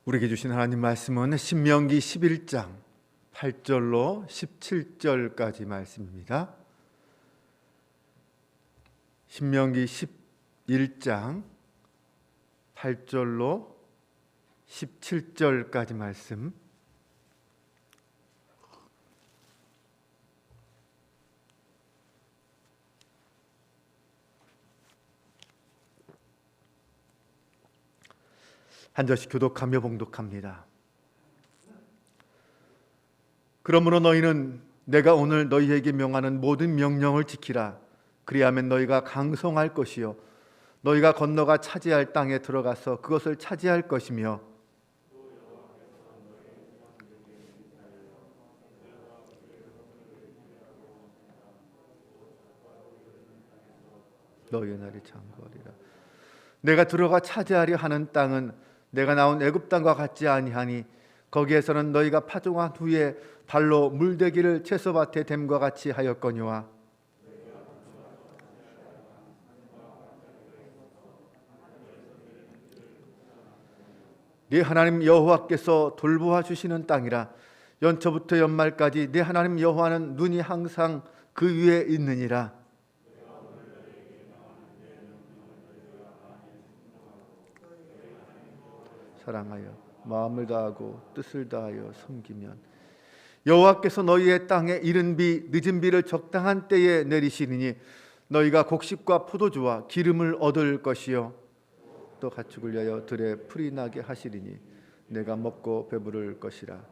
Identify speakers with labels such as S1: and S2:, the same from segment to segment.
S1: 우리에게 주신 하나님 말씀은 신명기 11장 8절로 17절까지 말씀입니다. 신명기 11장 8절로 17절까지 말씀. 한 절씩 교독하며 봉독합니다. 그러므로 너희는 내가 오늘 너희에게 명하는 모든 명령을 지키라. 그리하면 너희가 강성할 것이요 너희가 건너가 차지할 땅에 들어가서 그것을 차지할 것이며 너희의 날이 장구하리라. 내가 들어가 차지하려 하는 땅은 내가 나온 애굽 땅과 같지 아니하니 거기에서는 너희가 파종한 후에 발로 물대기를 채소밭에 댐과 같이 하였거니와 네 하나님 여호와께서 돌보아 주시는 땅이라. 연초부터 연말까지 네 하나님 여호와는 눈이 항상 그 위에 있느니라. 사랑하여 마음을 다하고 뜻을 다하여 섬기면 여호와께서 너희의 땅에 이른 비 늦은 비를 적당한 때에 내리시리니 너희가 곡식과 포도주와 기름을 얻을 것이요 또 가축을 위하여 들에 풀이 나게 하시리니 내가 먹고 배부를 것이라.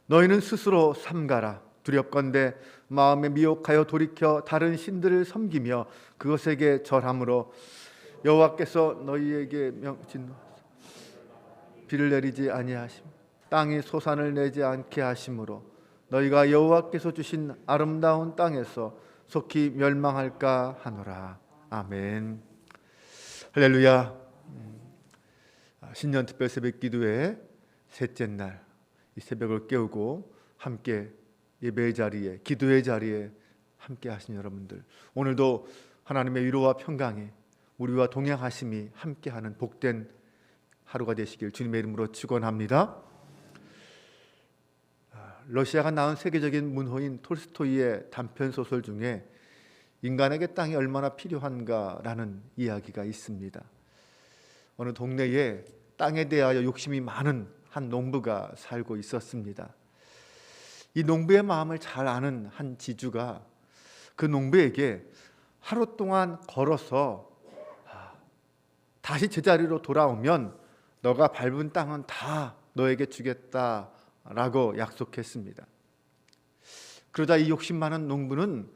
S1: 너희는 스스로 삼가라. 두렵건대 마음에 미혹하여 돌이켜 다른 신들을 섬기며 그것에게 절함으로 여호와께서 너희에게 명진 비를 내리지 아니하심 땅이 소산을 내지 않게 하심으로 너희가 여호와께서 주신 아름다운 땅에서 속히 멸망할까 하노라. 아멘. 할렐루야. 신년 특별 새벽 기도회 셋째 날 이 새벽을 깨우고 함께 예배의 자리에 기도의 자리에 함께 하신 여러분들, 오늘도 하나님의 위로와 평강이 우리와 동행하심이 함께하는 복된 하루가 되시길 주님의 이름으로 축원합니다. 러시아가 낳은 세계적인 문호인 톨스토이의 단편 소설 중에 인간에게 땅이 얼마나 필요한가라는 이야기가 있습니다. 어느 동네에 땅에 대하여 욕심이 많은 한 농부가 살고 있었습니다. 이 농부의 마음을 잘 아는 한 지주가 그 농부에게 하루 동안 걸어서 다시 제자리로 돌아오면 너가 밟은 땅은 다 너에게 주겠다라고 약속했습니다. 그러자 이 욕심 많은 농부는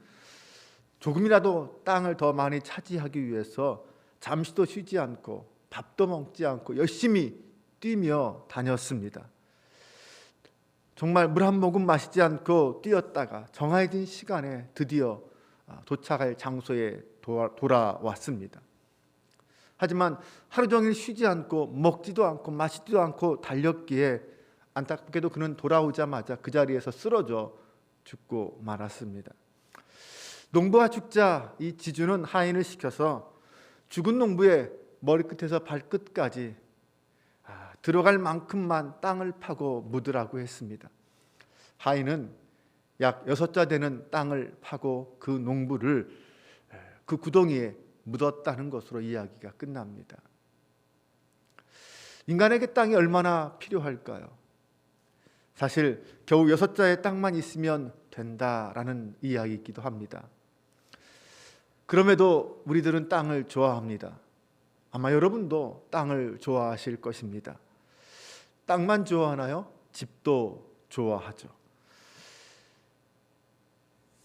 S1: 조금이라도 땅을 더 많이 차지하기 위해서 잠시도 쉬지 않고 밥도 먹지 않고 열심히 뛰며 다녔습니다. 정말 물 한 모금 마시지 않고 뛰었다가 정해진 시간에 드디어 도착할 장소에 돌아왔습니다. 하지만 하루 종일 쉬지 않고 먹지도 않고 마시지도 않고 달렸기에 안타깝게도 그는 돌아오자마자 그 자리에서 쓰러져 죽고 말았습니다. 농부가 죽자 이 지주는 하인을 시켜서 죽은 농부의 머리끝에서 발끝까지 들어갈 만큼만 땅을 파고 묻으라고 했습니다. 하인은 약 6자 되는 땅을 파고 그 농부를 그 구덩이에 묻었다는 것으로 이야기가 끝납니다. 인간에게 땅이 얼마나 필요할까요? 사실 겨우 6자의 땅만 있으면 된다라는 이야기이기도 합니다. 그럼에도 우리들은 땅을 좋아합니다. 아마 여러분도 땅을 좋아하실 것입니다. 땅만 좋아하나요? 집도 좋아하죠.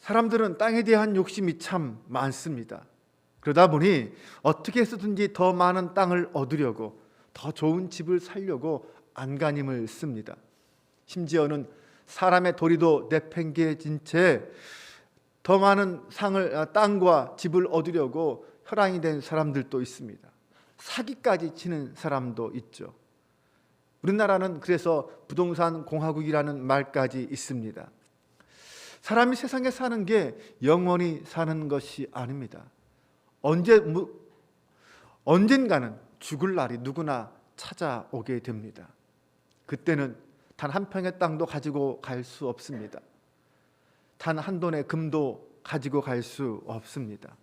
S1: 사람들은 땅에 대한 욕심이 참 많습니다. 그러다 보니 어떻게 해서든지 더 많은 땅을 얻으려고, 더 좋은 집을 살려고 안간힘을 씁니다. 심지어는 사람의 도리도 내팽개친 채 더 많은 땅과 집을 얻으려고 혈안이 된 사람들도 있습니다. 사기까지 치는 사람도 있죠. 우리나라는 그래서 부동산 공화국이라는 말까지 있습니다. 사람이 세상에 사는 게 영원히 사는 것이 아닙니다. 언젠가는 죽을 날이 누구나 찾아오게 됩니다. 그때는 단 한 평의 땅도 가지고 갈 수 없습니다. 단 한 돈의 금도 가지고 갈 수 없습니다.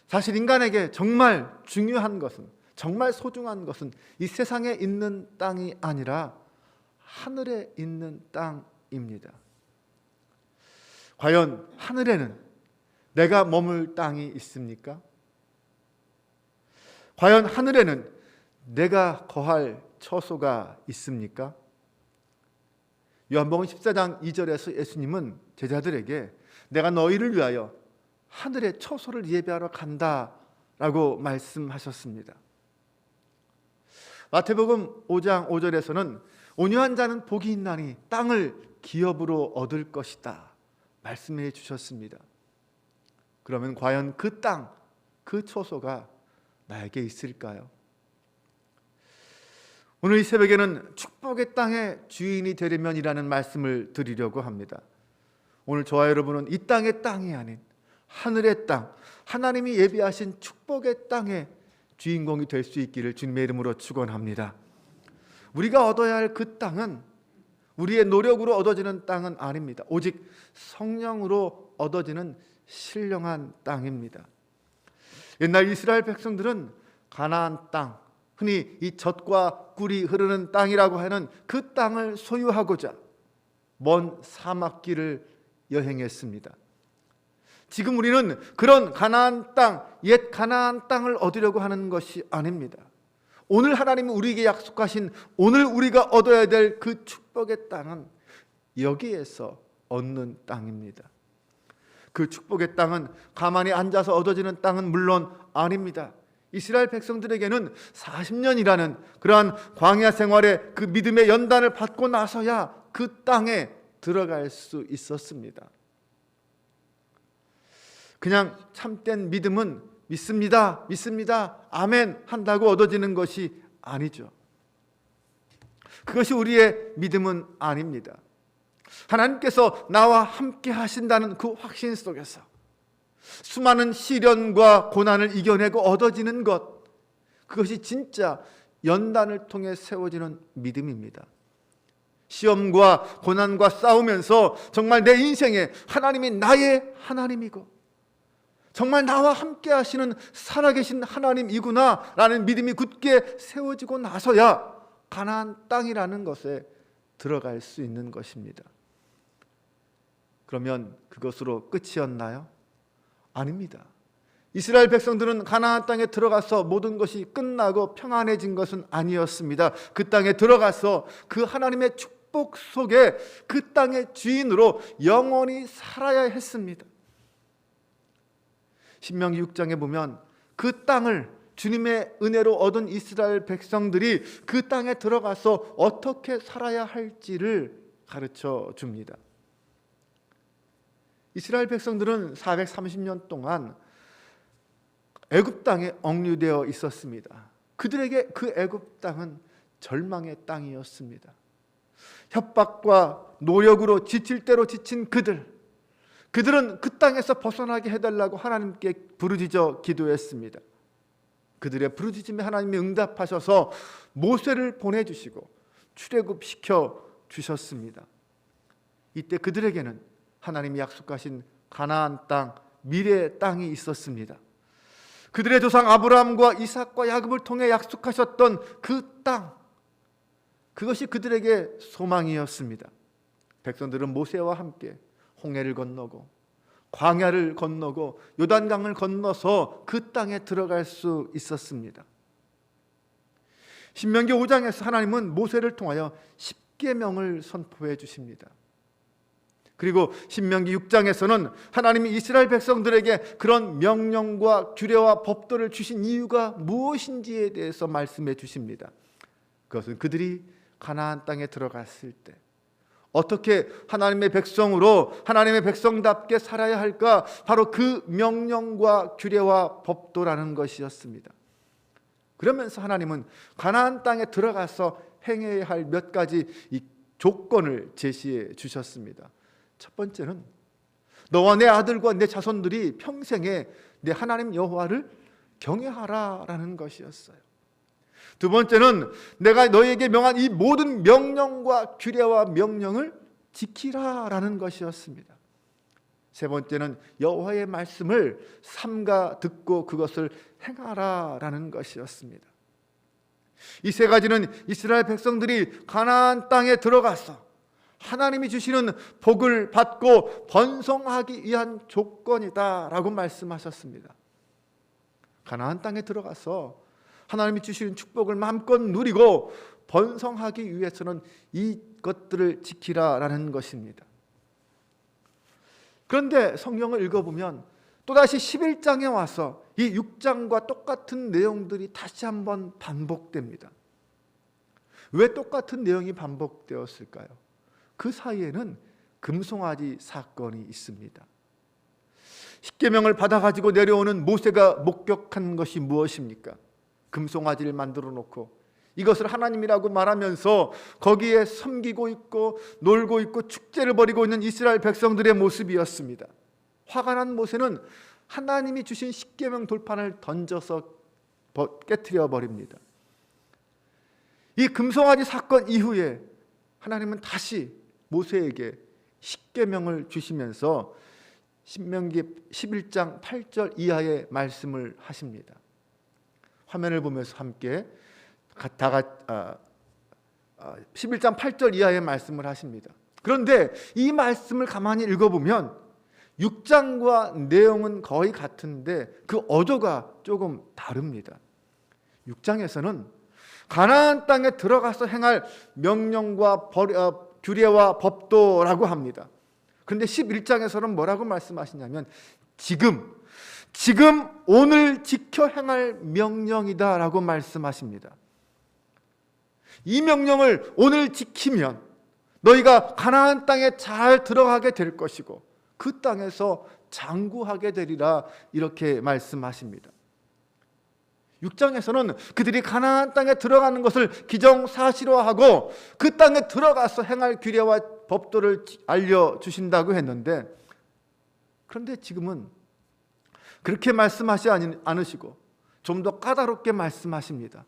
S1: 사실 인간에게 정말 중요한 것은, 정말 소중한 것은 이 세상에 있는 땅이 아니라 하늘에 있는 땅입니다. 과연 하늘에는 내가 머물 땅이 있습니까? 과연 하늘에는 내가 거할 처소가 있습니까? 요한복음 14장 2절에서 예수님은 제자들에게 내가 너희를 위하여 하늘의 처소를 예비하러 간다라고 말씀하셨습니다. 마태복음 5장 5절에서는 온유한 자는 복이 있나니 땅을 기업으로 얻을 것이다 말씀해 주셨습니다. 그러면 과연 그 땅, 그 처소가 나에게 있을까요? 오늘 이 새벽에는 축복의 땅의 주인이 되려면이라는 말씀을 드리려고 합니다. 오늘 저와 여러분은 이 땅의 땅이 아닌 하늘의 땅, 하나님이 예비하신 축복의 땅의 주인공이 될 수 있기를 주님의 이름으로 축원합니다. 우리가 얻어야 할 그 땅은 우리의 노력으로 얻어지는 땅은 아닙니다. 오직 성령으로 얻어지는 신령한 땅입니다. 옛날 이스라엘 백성들은 가나안 땅, 흔히 이 젖과 꿀이 흐르는 땅이라고 하는 그 땅을 소유하고자 먼 사막길을 여행했습니다. 지금 우리는 그런 가나안 땅, 옛 가나안 땅을 얻으려고 하는 것이 아닙니다. 오늘 하나님이 우리에게 약속하신 오늘 우리가 얻어야 될 그 축복의 땅은 여기에서 얻는 땅입니다. 그 축복의 땅은 가만히 앉아서 얻어지는 땅은 물론 아닙니다. 이스라엘 백성들에게는 40년이라는 그러한 광야 생활의 그 믿음의 연단을 받고 나서야 그 땅에 들어갈 수 있었습니다. 그냥 참된 믿음은 믿습니다, 믿습니다, 아멘 한다고 얻어지는 것이 아니죠. 그것이 우리의 믿음은 아닙니다. 하나님께서 나와 함께 하신다는 그 확신 속에서 수많은 시련과 고난을 이겨내고 얻어지는 것, 그것이 진짜 연단을 통해 세워지는 믿음입니다. 시험과 고난과 싸우면서 정말 내 인생에 하나님이 나의 하나님이고 정말 나와 함께 하시는 살아계신 하나님이구나 라는 믿음이 굳게 세워지고 나서야 가나안 땅이라는 것에 들어갈 수 있는 것입니다. 그러면 그것으로 끝이었나요? 아닙니다. 이스라엘 백성들은 가나안 땅에 들어가서 모든 것이 끝나고 평안해진 것은 아니었습니다. 그 땅에 들어가서 그 하나님의 축복 속에 그 땅의 주인으로 영원히 살아야 했습니다. 신명기 6장에 보면 그 땅을 주님의 은혜로 얻은 이스라엘 백성들이 그 땅에 들어가서 어떻게 살아야 할지를 가르쳐 줍니다. 이스라엘 백성들은 430년 동안 애굽 땅에 억류되어 있었습니다. 그들에게 그 애굽 땅은 절망의 땅이었습니다. 협박과 노력으로 지칠 대로 지친 그들은 그 땅에서 벗어나게 해달라고 하나님께 부르짖어 기도했습니다. 그들의 부르짖음에 하나님이 응답하셔서 모세를 보내주시고 출애굽시켜 주셨습니다. 이때 그들에게는 하나님이 약속하신 가나안 땅, 미래의 땅이 있었습니다. 그들의 조상 아브라함과 이삭과 야곱을 통해 약속하셨던 그 땅, 그것이 그들에게 소망이었습니다. 백성들은 모세와 함께 홍해를 건너고 광야를 건너고 요단강을 건너서 그 땅에 들어갈 수 있었습니다. 신명기 5장에서 하나님은 모세를 통하여 10계명을 선포해 주십니다. 그리고 신명기 6장에서는 하나님이 이스라엘 백성들에게 그런 명령과 규례와 법도를 주신 이유가 무엇인지에 대해서 말씀해 주십니다. 그것은 그들이 가나안 땅에 들어갔을 때 어떻게 하나님의 백성으로 하나님의 백성답게 살아야 할까, 바로 그 명령과 규례와 법도라는 것이었습니다. 그러면서 하나님은 가나안 땅에 들어가서 행해야 할 몇 가지 이 조건을 제시해 주셨습니다. 첫 번째는 너와 내 아들과 내 자손들이 평생에 내 하나님 여호와를 경외하라라는 것이었어요. 두 번째는 내가 너희에게 명한 이 모든 명령과 규례와 명령을 지키라라는 것이었습니다. 세 번째는 여호와의 말씀을 삼가 듣고 그것을 행하라라는 것이었습니다. 이 세 가지는 이스라엘 백성들이 가나안 땅에 들어가서 하나님이 주시는 복을 받고 번성하기 위한 조건이다라고 말씀하셨습니다. 가나안 땅에 들어가서 하나님이 주시는 축복을 마음껏 누리고 번성하기 위해서는 이것들을 지키라라는 것입니다. 그런데 성경을 읽어보면 또다시 11장에 와서 이 6장과 똑같은 내용들이 다시 한번 반복됩니다. 왜 똑같은 내용이 반복되었을까요? 그 사이에는 금송아지 사건이 있습니다. 십계명을 받아가지고 내려오는 모세가 목격한 것이 무엇입니까? 금송아지를 만들어 놓고 이것을 하나님이라고 말하면서 거기에 섬기고 있고 놀고 있고 축제를 벌이고 있는 이스라엘 백성들의 모습이었습니다. 화가 난 모세는 하나님이 주신 십계명 돌판을 던져서 깨트려 버립니다. 이 금송아지 사건 이후에 하나님은 다시 모세에게 십계명을 주시면서 신명기 11장 8절 이하의 말씀을 하십니다. 화면을 보면서 함께 11장 8절 이하의 말씀을 하십니다. 그런데 이 말씀을 가만히 읽어보면 6장과 내용은 거의 같은데 그 어조가 조금 다릅니다. 6장에서는 가나안 땅에 들어가서 행할 명령과 규례와 법도라고 합니다. 그런데 11장에서는 뭐라고 말씀하시냐면 지금 오늘 지켜 행할 명령이다라고 말씀하십니다. 이 명령을 오늘 지키면 너희가 가나안 땅에 잘 들어가게 될 것이고 그 땅에서 장구하게 되리라 이렇게 말씀하십니다. 6장에서는 그들이 가나안 땅에 들어가는 것을 기정사실화하고 그 땅에 들어가서 행할 규례와 법도를 알려주신다고 했는데, 그런데 지금은 그렇게 말씀하지 않으시고 좀 더 까다롭게 말씀하십니다.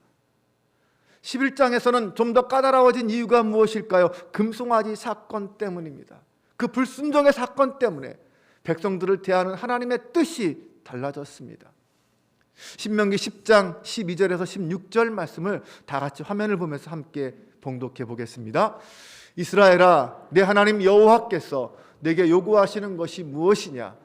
S1: 11장에서는 좀 더 까다로워진 이유가 무엇일까요? 금송아지 사건 때문입니다. 그 불순종의 사건 때문에 백성들을 대하는 하나님의 뜻이 달라졌습니다. 신명기 10장 12절에서 16절 말씀을 다 같이 화면을 보면서 함께 봉독해 보겠습니다. 이스라엘아, 내 하나님 여호와께서 내게 요구하시는 것이 무엇이냐?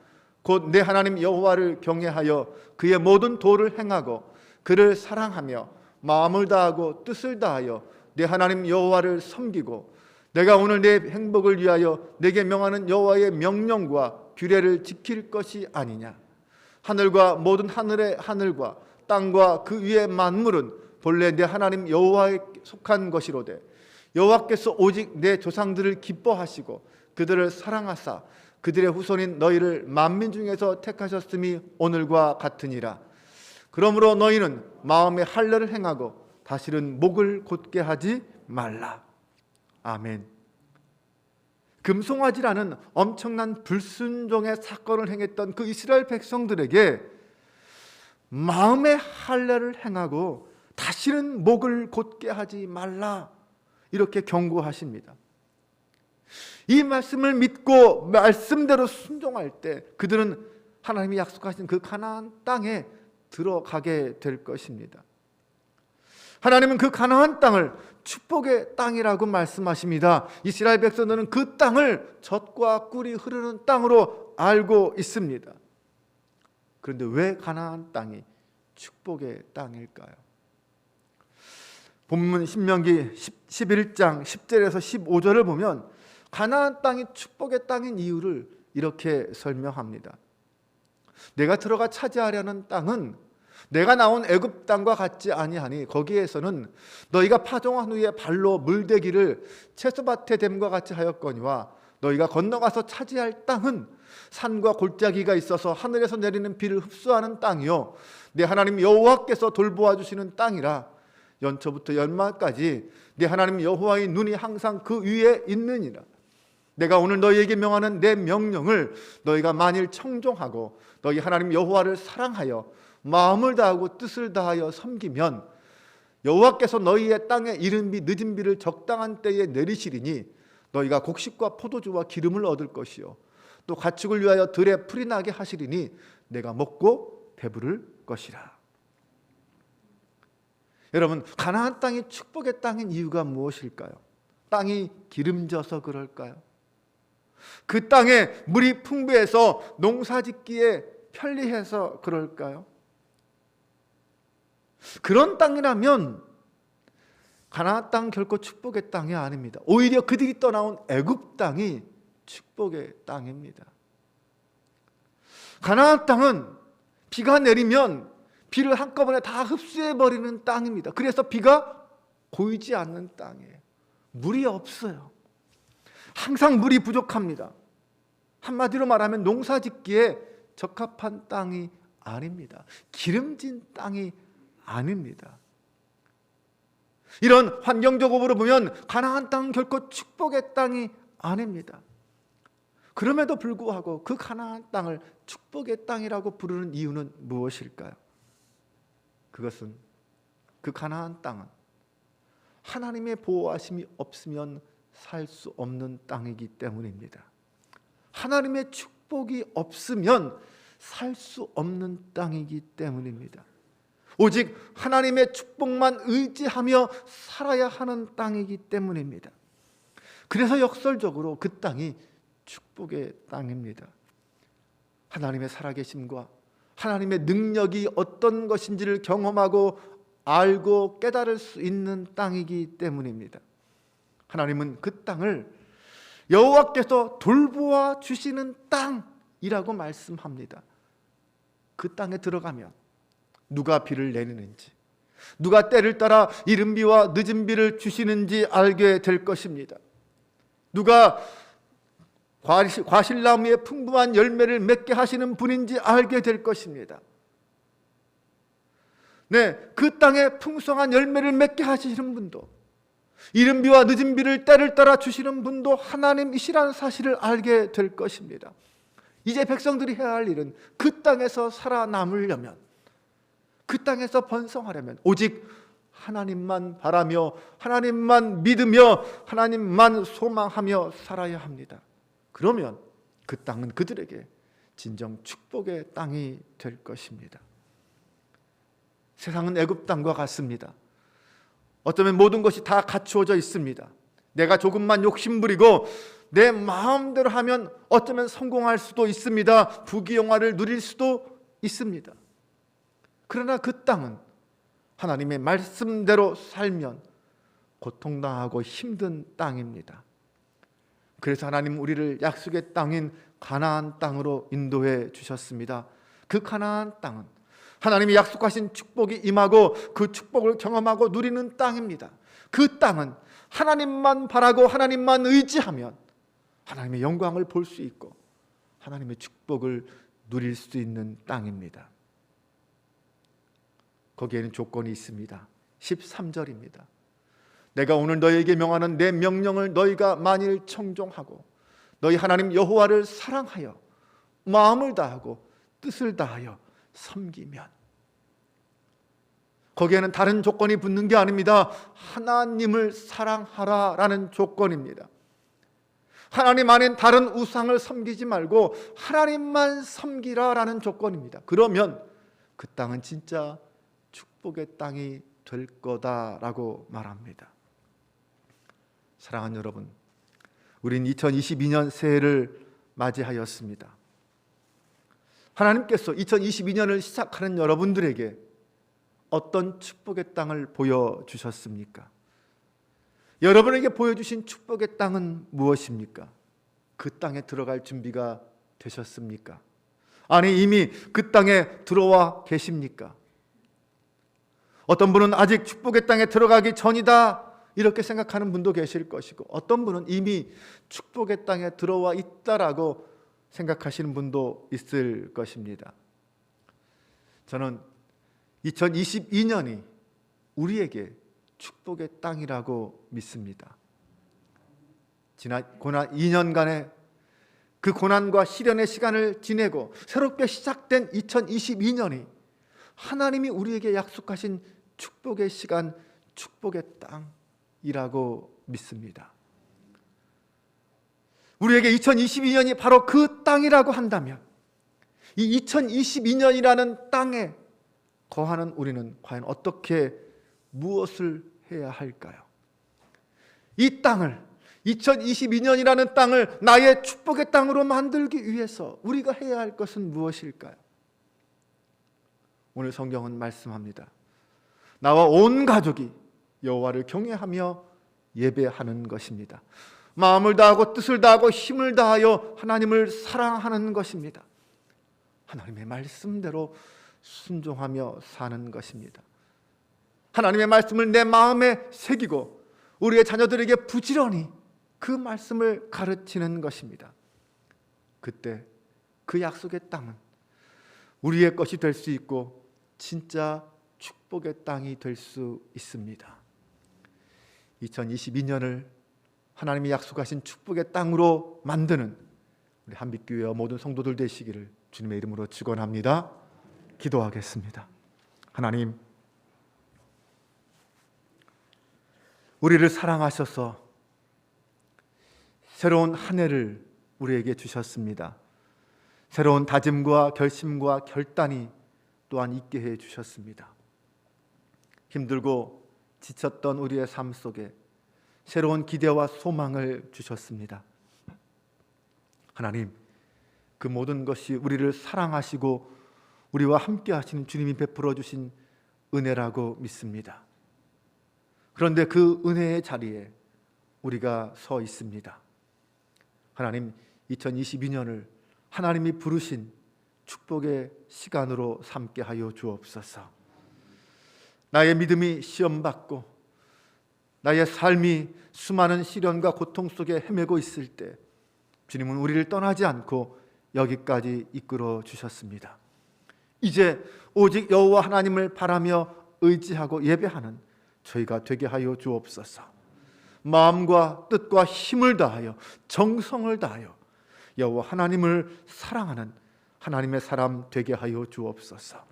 S1: 곧 내 하나님 여호와를 경외하여 그의 모든 도를 행하고 그를 사랑하며 마음을 다하고 뜻을 다하여 내 하나님 여호와를 섬기고 내가 오늘 내 행복을 위하여 내게 명하는 여호와의 명령과 규례를 지킬 것이 아니냐? 하늘과 모든 하늘의 하늘과 땅과 그 위의 만물은 본래 내 하나님 여호와에 속한 것이로되 여호와께서 오직 내 조상들을 기뻐하시고 그들을 사랑하사 그들의 후손인 너희를 만민 중에서 택하셨음이 오늘과 같으니라. 그러므로 너희는 마음에 할례를 행하고 다시는 목을 곧게 하지 말라. 아멘. 금송아지라는 엄청난 불순종의 사건을 행했던 그 이스라엘 백성들에게 마음의 할례를 행하고 다시는 목을 곧게 하지 말라 이렇게 경고하십니다. 이 말씀을 믿고 말씀대로 순종할 때 그들은 하나님이 약속하신 그 가나안 땅에 들어가게 될 것입니다. 하나님은 그 가나안 땅을 축복의 땅이라고 말씀하십니다. 이스라엘 백성들은 그 땅을 젖과 꿀이 흐르는 땅으로 알고 있습니다. 그런데 왜 가나안 땅이 축복의 땅일까요? 본문 신명기 11장 10절에서 15절을 보면 가나안 땅이 축복의 땅인 이유를 이렇게 설명합니다. 내가 들어가 차지하려는 땅은 내가 나온 애굽 땅과 같지 아니하니 거기에서는 너희가 파종한 후에 발로 물대기를 채소밭에 댐과 같이 하였거니와 너희가 건너가서 차지할 땅은 산과 골짜기가 있어서 하늘에서 내리는 비를 흡수하는 땅이요 내 하나님 여호와께서 돌보아 주시는 땅이라. 연초부터 연말까지 내 하나님 여호와의 눈이 항상 그 위에 있느니라. 내가 오늘 너희에게 명하는 내 명령을 너희가 만일 청종하고 너희 하나님 여호와를 사랑하여 마음을 다하고 뜻을 다하여 섬기면 여호와께서 너희의 땅에 이른 비 늦은 비를 적당한 때에 내리시리니 너희가 곡식과 포도주와 기름을 얻을 것이요 또 가축을 위하여 들에 풀이 나게 하시리니 내가 먹고 배부를 것이라. 여러분, 가나안 땅이 축복의 땅인 이유가 무엇일까요? 땅이 기름져서 그럴까요? 그 땅에 물이 풍부해서 농사짓기에 편리해서 그럴까요? 그런 땅이라면 가나안 땅 결코 축복의 땅이 아닙니다. 오히려 그들이 떠나온 애굽 땅이 축복의 땅입니다. 가나안 땅은 비가 내리면 비를 한꺼번에 다 흡수해버리는 땅입니다. 그래서 비가 고이지 않는 땅이에요. 물이 없어요. 항상 물이 부족합니다. 한마디로 말하면 농사짓기에 적합한 땅이 아닙니다. 기름진 땅이 아닙니다. 이런 환경적으로 보면 가나안 땅은 결코 축복의 땅이 아닙니다. 그럼에도 불구하고 그 가나안 땅을 축복의 땅이라고 부르는 이유는 무엇일까요? 그것은 그 가나안 땅은 하나님의 보호하심이 없으면 살 수 없는 땅이기 때문입니다. 하나님의 축복이 없으면 살 수 없는 땅이기 때문입니다. 오직 하나님의 축복만 의지하며 살아야 하는 땅이기 때문입니다. 그래서 역설적으로 그 땅이 축복의 땅입니다. 하나님의 살아계심과 하나님의 능력이 어떤 것인지를 경험하고 알고 깨달을 수 있는 땅이기 때문입니다. 하나님은 그 땅을 여호와께서 돌보아 주시는 땅이라고 말씀합니다. 그 땅에 들어가면 누가 비를 내리는지, 누가 때를 따라 이른 비와 늦은 비를 주시는지 알게 될 것입니다. 누가 과실나무에 풍부한 열매를 맺게 하시는 분인지 알게 될 것입니다. 네, 그 땅에 풍성한 열매를 맺게 하시는 분도, 이른 비와 늦은 비를 때를 따라 주시는 분도 하나님이시라는 사실을 알게 될 것입니다. 이제 백성들이 해야 할 일은 그 땅에서 살아남으려면, 그 땅에서 번성하려면 오직 하나님만 바라며 하나님만 믿으며 하나님만 소망하며 살아야 합니다. 그러면 그 땅은 그들에게 진정 축복의 땅이 될 것입니다. 세상은 애굽 땅과 같습니다. 어쩌면 모든 것이 다 갖추어져 있습니다. 내가 조금만 욕심부리고 내 마음대로 하면 어쩌면 성공할 수도 있습니다. 부귀영화를 누릴 수도 있습니다. 그러나 그 땅은 하나님의 말씀대로 살면 고통당하고 힘든 땅입니다. 그래서 하나님 우리를 약속의 땅인 가나안 땅으로 인도해 주셨습니다. 그 가나안 땅은 하나님이 약속하신 축복이 임하고 그 축복을 경험하고 누리는 땅입니다. 그 땅은 하나님만 바라고 하나님만 의지하면 하나님의 영광을 볼 수 있고 하나님의 축복을 누릴 수 있는 땅입니다. 거기에는 조건이 있습니다. 13절입니다. 내가 오늘 너희에게 명하는 내 명령을 너희가 만일 청종하고 너희 하나님 여호와를 사랑하여 마음을 다하고 뜻을 다하여 섬기면, 거기에는 다른 조건이 붙는 게 아닙니다. 하나님을 사랑하라라는 조건입니다. 하나님 안엔 다른 우상을 섬기지 말고 하나님만 섬기라라는 조건입니다. 그러면 그 땅은 진짜 축복의 땅이 될 거다라고 말합니다. 사랑하는 여러분, 우린 2022년 새해를 맞이하였습니다. 하나님께서 2022년을 시작하는 여러분들에게 어떤 축복의 땅을 보여주셨습니까? 여러분에게 보여주신 축복의 땅은 무엇입니까? 그 땅에 들어갈 준비가 되셨습니까? 아니, 이미 그 땅에 들어와 계십니까? 어떤 분은 아직 축복의 땅에 들어가기 전이다 이렇게 생각하는 분도 계실 것이고, 어떤 분은 이미 축복의 땅에 들어와 있다라고 생각하시는 분도 있을 것입니다. 저는 2022년이 우리에게 축복의 땅이라고 믿습니다. 지난 고난 2년간의 그 고난과 시련의 시간을 지내고 새롭게 시작된 2022년이 하나님이 우리에게 약속하신 축복의 시간, 축복의 땅이라고 믿습니다. 우리에게 2022년이 바로 그 땅이라고 한다면 이 2022년이라는 땅에 거하는 우리는 과연 어떻게 무엇을 해야 할까요? 이 땅을 2022년이라는 땅을 나의 축복의 땅으로 만들기 위해서 우리가 해야 할 것은 무엇일까요? 오늘 성경은 말씀합니다. 나와 온 가족이 여호와를 경외하며 예배하는 것입니다. 마음을 다하고 뜻을 다하고 힘을 다하여 하나님을 사랑하는 것입니다. 하나님의 말씀대로 순종하며 사는 것입니다. 하나님의 말씀을 내 마음에 새기고 우리의 자녀들에게 부지런히 그 말씀을 가르치는 것입니다. 그때 그 약속의 땅은 우리의 것이 될 수 있고 진짜 축복의 땅이 될 수 있습니다. 2022년을 하나님이 약속하신 축복의 땅으로 만드는 우리 한빛교회와 모든 성도들 되시기를 주님의 이름으로 축원합니다. 기도하겠습니다. 하나님, 우리를 사랑하셔서 새로운 한 해를 우리에게 주셨습니다. 새로운 다짐과 결심과 결단이 또한 있게 해 주셨습니다. 힘들고 지쳤던 우리의 삶 속에 새로운 기대와 소망을 주셨습니다. 하나님, 그 모든 것이 우리를 사랑하시고 우리와 함께 하시는 주님이 베풀어 주신 은혜라고 믿습니다. 그런데 그 은혜의 자리에 우리가 서 있습니다. 하나님, 2022년을 하나님이 부르신 축복의 시간으로 삼게 하여 주옵소서. 나의 믿음이 시험받고 나의 삶이 수많은 시련과 고통 속에 헤매고 있을 때 주님은 우리를 떠나지 않고 여기까지 이끌어 주셨습니다. 이제 오직 여호와 하나님을 바라며 의지하고 예배하는 저희가 되게 하여 주옵소서. 마음과 뜻과 힘을 다하여 정성을 다하여 여호와 하나님을 사랑하는 하나님의 사람 되게 하여 주옵소서.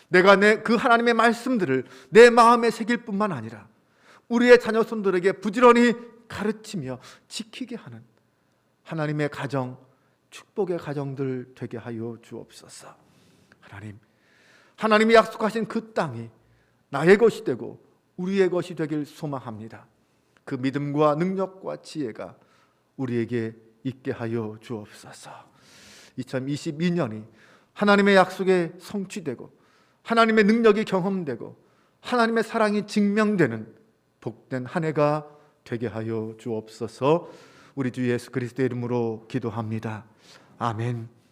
S1: 내가 그 하나님의 말씀들을 내 마음에 새길 뿐만 아니라 우리의 자녀손들에게 부지런히 가르치며 지키게 하는 하나님의 가정, 축복의 가정들 되게 하여 주옵소서. 하나님, 하나님이 약속하신 그 땅이 나의 것이 되고 우리의 것이 되길 소망합니다. 그 믿음과 능력과 지혜가 우리에게 있게 하여 주옵소서. 2022년이 하나님의 약속에 성취되고 하나님의 능력이 경험되고 하나님의 사랑이 증명되는 복된 한 해가 되게 하여 주옵소서. 우리 주 예수 그리스도의 이름으로 기도합니다. 아멘.